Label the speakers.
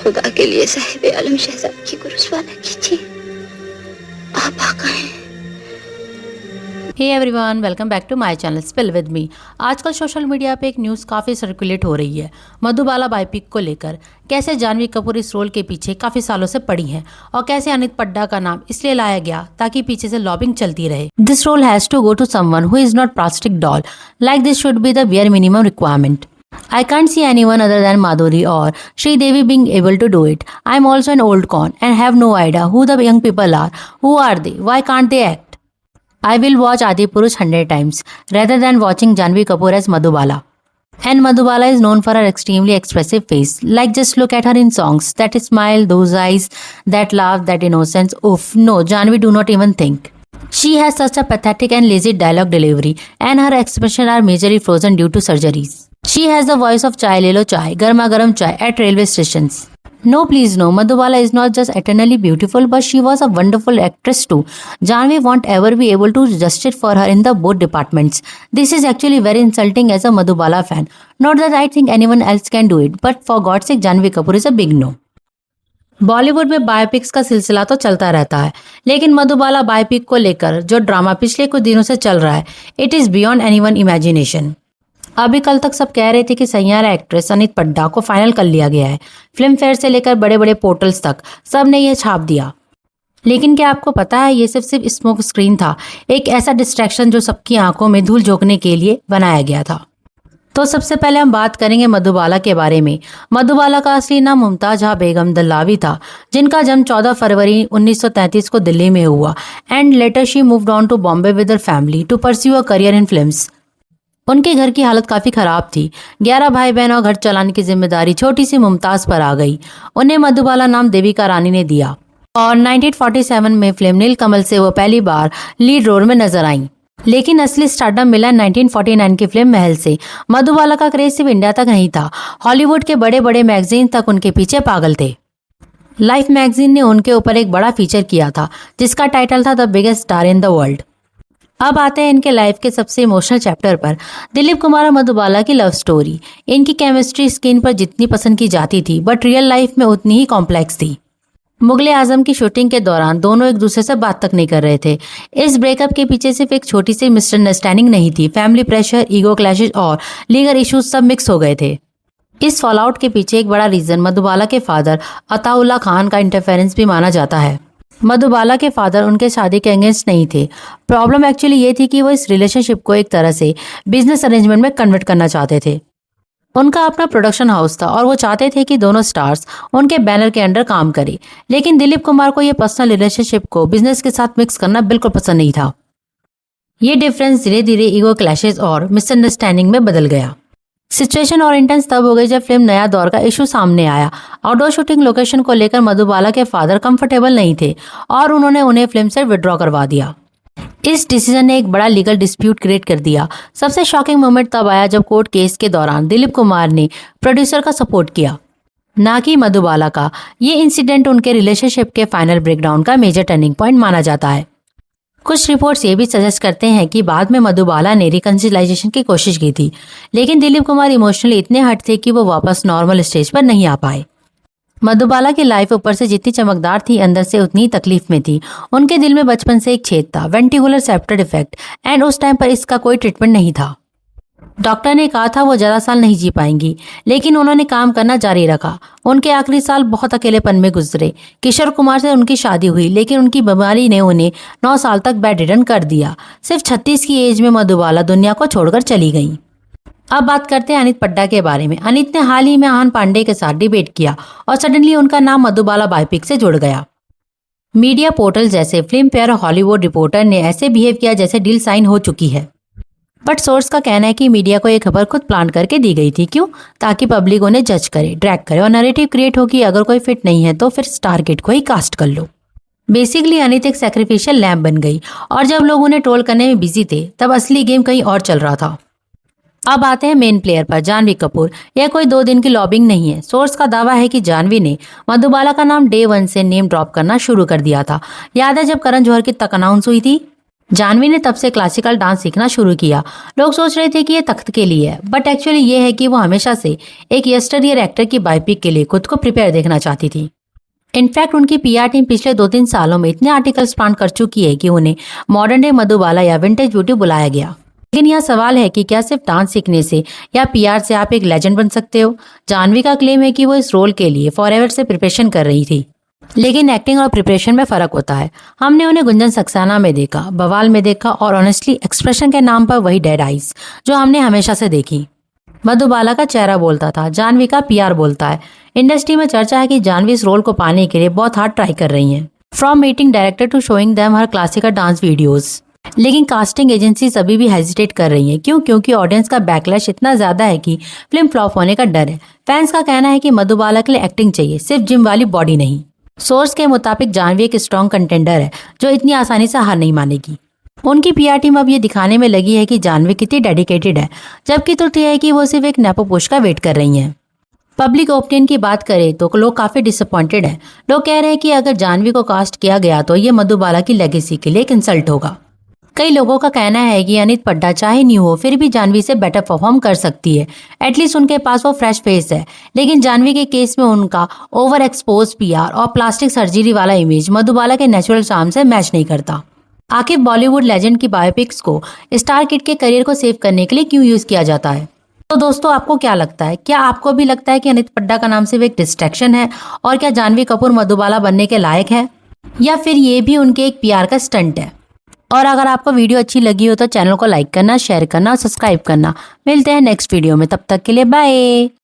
Speaker 1: खुदा के लिए साहिब आलम शहजाद की को रुसवा न कीजिए, आप आका हैं।
Speaker 2: Hey everyone, welcome back to my channel spill with me. आजकल सोशल मीडिया पे एक न्यूज़ काफ़ी सर्कुलेट हो रही है मधुबाला बायोपिक को लेकर। कैसे जानवी कपूर इस रोल के पीछे काफ़ी सालों से पड़ी हैं और कैसे अनित पड्डा का नाम इसलिए लाया गया ताकि पीछे से लॉबिंग चलती रहे। This role has to go to someone who is not plastic doll, like this should be the bare minimum requirement. I can't see anyone other than Madhuri or Sridevi being able to do it. I'm also an old con and have no idea who the young people are. Who are they? Why can't they act? I will watch Adipurush 100 times rather than watching Janhvi Kapoor as Madhubala. And Madhubala is known for her extremely expressive face. Like just look at her in songs. That smile, those eyes, that laugh, that innocence. Oof, no, Janhvi do not even think. She has such a pathetic and lazy dialogue delivery and her expressions are majorly frozen due to surgeries. She has the voice of chai le lo chai, garma garam chai at railway stations. No, please no, Madhubala is not just eternally beautiful, but she was a wonderful actress too. Janhvi won't ever be able to do justice for her in the both departments. This is actually very insulting as a Madhubala fan. Not that I think anyone else can do it, but for God's sake, Janhvi Kapoor is a big no. Bollywood में biopics का सिलसिला तो चलता रहता है, लेकिन Madhubala biopic को लेकर जो ड्रामा पिछले कुछ दिनों से चल रहा है, it is beyond anyone imagination. अभी कल तक सब कह रहे थे कि सैयारा एक्ट्रेस अनित पड्डा को फाइनल कर लिया गया है। फिल्म फेयर से लेकर बड़े बड़े पोर्टल्स तक सब ने यह छाप दिया। लेकिन क्या आपको पता है ये सिर्फ स्मोक स्क्रीन था, एक ऐसा डिस्ट्रैक्शन जो सबकी आंखों में धूल झोंकने के लिए बनाया गया था। तो सबसे पहले हम बात करेंगे मधुबाला के बारे में। मधुबाला का असली नाम मुमताज जहां बेगम दल्लावी था, जिनका जन्म 14 फरवरी 1933 को दिल्ली में हुआ and later she moved on to Bombay with her family to pursue a career in films. उनके घर की हालत काफ़ी ख़राब थी। 11 भाई बहन और घर चलाने की जिम्मेदारी छोटी सी मुमताज़ पर आ गई। उन्हें मधुबाला नाम देविका रानी ने दिया और 1947 में फिल्म नीलकमल से वो पहली बार लीड रोल में नजर आईं। लेकिन असली स्टारडम मिला 1949 की फिल्म महल से। मधुबाला का क्रेज सिर्फ इंडिया तक नहीं था, हॉलीवुड के बड़े बड़े मैगजीन तक उनके पीछे पागल थे। लाइफ मैगजीन ने उनके ऊपर एक बड़ा फीचर किया था जिसका टाइटल था the biggest star in the world. अब आते हैं इनके लाइफ के सबसे इमोशनल चैप्टर पर, दिलीप कुमार और मधुबाला की लव स्टोरी। इनकी केमिस्ट्री स्क्रीन पर जितनी पसंद की जाती थी बट रियल लाइफ में उतनी ही कॉम्प्लेक्स थी। मुगले आजम की शूटिंग के दौरान दोनों एक दूसरे से बात तक नहीं कर रहे थे। इस ब्रेकअप के पीछे सिर्फ एक छोटी सी मिसअंडरस्टैंडिंग नहीं थी, फैमिली प्रेशर, ईगो क्लैशेज और लीगल इश्यूज सब मिक्स हो गए थे। इस फॉलआउट के पीछे एक बड़ा रीजन मधुबाला के फादर अताउल्ला खान का इंटरफेरेंस भी माना जाता है। मधुबाला के फादर उनके शादी के अगेंस्ट नहीं थे। प्रॉब्लम एक्चुअली ये थी कि वो इस रिलेशनशिप को एक तरह से बिजनेस अरेंजमेंट में कन्वर्ट करना चाहते थे। उनका अपना प्रोडक्शन हाउस था और वो चाहते थे कि दोनों स्टार्स उनके बैनर के अंडर काम करें। लेकिन दिलीप कुमार को ये पर्सनल रिलेशनशिप को बिजनेस के साथ मिक्स करना बिल्कुल पसंद नहीं था। ये डिफरेंस धीरे धीरे ईगो क्लैशेज और मिसअंडरस्टैंडिंग में बदल गया। सिचुएशन और इंटेंस तब हो गई जब फिल्म नया दौर का इशू सामने आया। आउटडोर शूटिंग लोकेशन को लेकर मधुबाला के फादर कंफर्टेबल नहीं थे और उन्होंने उन्हें फिल्म से विड्रॉ करवा दिया। इस डिसीजन ने एक बड़ा लीगल डिस्प्यूट क्रिएट कर दिया। सबसे शॉकिंग मोमेंट तब आया जब कोर्ट केस के दौरान दिलीप कुमार ने प्रोड्यूसर का सपोर्ट किया, ना कि मधुबाला का। ये इंसिडेंट उनके रिलेशनशिप के फाइनल ब्रेकडाउन का मेजर टर्निंग पॉइंट माना जाता है। कुछ रिपोर्ट्स ये भी सजेस्ट करते हैं कि बाद में मधुबाला ने रिकंसिलाइजेशन की कोशिश की थी, लेकिन दिलीप कुमार इमोशनली इतने हर्ट थे कि वो वापस नॉर्मल स्टेज पर नहीं आ पाए। मधुबाला की लाइफ ऊपर से जितनी चमकदार थी अंदर से उतनी ही तकलीफ में थी। उनके दिल में बचपन से एक छेद था, वेंटिकुलर सेप्टर डिफेक्ट, एंड उस टाइम पर इसका कोई ट्रीटमेंट नहीं था। डॉक्टर ने कहा था वो ज़्यादा साल नहीं जी पाएंगी, लेकिन उन्होंने काम करना जारी रखा। उनके आखिरी साल बहुत अकेलेपन में गुजरे। किशोर कुमार से उनकी शादी हुई, लेकिन उनकी बीमारी ने उन्हें 9 साल तक बेड रिडन कर दिया। सिर्फ 36 की एज में मधुबाला दुनिया को छोड़कर चली गई। अब बात करते हैं अनित पड्डा के बारे में। अनित ने हाल ही में आहान पांडे के साथ डिबेट किया और सडनली उनका नाम मधुबाला बायोपिक से जुड़ गया। मीडिया पोर्टल जैसे फिल्म फेयर और हॉलीवुड रिपोर्टर ने ऐसे बिहेव किया जैसे डील साइन हो चुकी है। बट सोर्स का कहना है कि मीडिया को ये खबर खुद प्लान करके दी गई थी। क्यों? ताकि पब्लिक उन्हें जज करे, ड्रैग करे और नैरेटिव क्रिएट हो कि अगर कोई फिट नहीं है तो फिर स्टार किड को ही कास्ट कर लो। बेसिकली अनित एक सैक्रिफिशियल लैम्प बन गई और जब लोग उन्हें ट्रोल करने में बिजी थे तब असली गेम कहीं और चल रहा था। अब आते हैं मेन प्लेयर पर, जानवी कपूर। यह कोई 2 दिन की लॉबिंग नहीं है। सोर्स का दावा है कि जानवी ने मधुबाला का नाम डे 1 से नेम ड्रॉप करना शुरू कर दिया था। याद है जब करण जौहर की तक अनाउंस हुई थी? जानवी ने तब से क्लासिकल डांस सीखना शुरू किया। लोग सोच रहे थे कि ये तख्त के लिए है, बट एक्चुअली ये है कि वो हमेशा से एक यस्टरईयर एक्टर की बायोपिक के लिए खुद को प्रिपेयर देखना चाहती थी। इनफैक्ट उनकी पीआर टीम पिछले 2-3 सालों में इतने आर्टिकल्स प्लान कर चुकी है कि उन्हें मॉडर्न डे मधुबाला या विंटेज ब्यूटी बुलाया गया। लेकिन यह सवाल है कि क्या सिर्फ डांस सीखने से या पीआर से आप एक लेजेंड बन सकते हो? जानवी का क्लेम है कि वो इस रोल के लिए फॉरएवर से प्रिपरेशन कर रही थी। लेकिन एक्टिंग और प्रिपरेशन में फर्क होता है। हमने उन्हें गुंजन सक्सेना में देखा, बवाल में देखा और ऑनेस्टली एक्सप्रेशन के नाम पर वही डेड आइज जो हमने हमेशा से देखी। मधुबाला का चेहरा बोलता था, जानवी का पीआर बोलता है। इंडस्ट्री में चर्चा है कि जानवी इस रोल को पाने के लिए बहुत हार्ड ट्राई कर रही हैं, from meeting director to showing them her classical dance videos. लेकिन कास्टिंग एजेंसीज अभी भी हेजिटेट कर रही हैं। क्योंकि ऑडियंस का बैकलैश इतना ज्यादा है कि फिल्म फ्लॉप होने का डर है। फैंस का कहना है कि मधुबाला के लिए एक्टिंग चाहिए, सिर्फ जिम वाली बॉडी नहीं। सोर्स के मुताबिक जानवी एक स्ट्रॉन्ग कंटेंडर है जो इतनी आसानी से हार नहीं मानेगी। उनकी पीआर टीम अब ये दिखाने में लगी है कि जानवी कितनी डेडिकेटेड है, जबकि ट्रुथ यह है कि वो सिर्फ एक नेपोपुश का वेट कर रही हैं। पब्लिक ओपिनियन की बात करें तो लोग काफी डिसअपॉइंटेड हैं। लोग कह रहे हैं कि अगर जानवी को कास्ट किया गया तो ये मधुबाला की लेगेसी के लिए एक इंसल्ट होगा। कई लोगों का कहना है कि अनित पड्डा चाहे न्यू हो फिर भी जानवी से बेटर परफॉर्म कर सकती है। एटलीस्ट उनके पास वो फ्रेश फेस है। लेकिन जानवी के केस में उनका ओवर एक्सपोज पीआर और प्लास्टिक सर्जरी वाला इमेज मधुबाला के नेचुरल चार्म से मैच नहीं करता। आखिर बॉलीवुड लेजेंड की बायोपिक्स को स्टार किड के करियर को सेव करने के लिए क्यों यूज किया जाता है? तो दोस्तों, आपको क्या लगता है? क्या आपको भी लगता है कि अनित पड्डा का नाम सिर्फ एक डिस्ट्रैक्शन है? और क्या जानवी कपूर मधुबाला बनने के लायक है, या फिर ये भी उनके एक पीआर का स्टंट है? और अगर आपको वीडियो अच्छी लगी हो तो चैनल को लाइक करना, शेयर करना और सब्सक्राइब करना। मिलते हैं नेक्स्ट वीडियो में, तब तक के लिए बाय।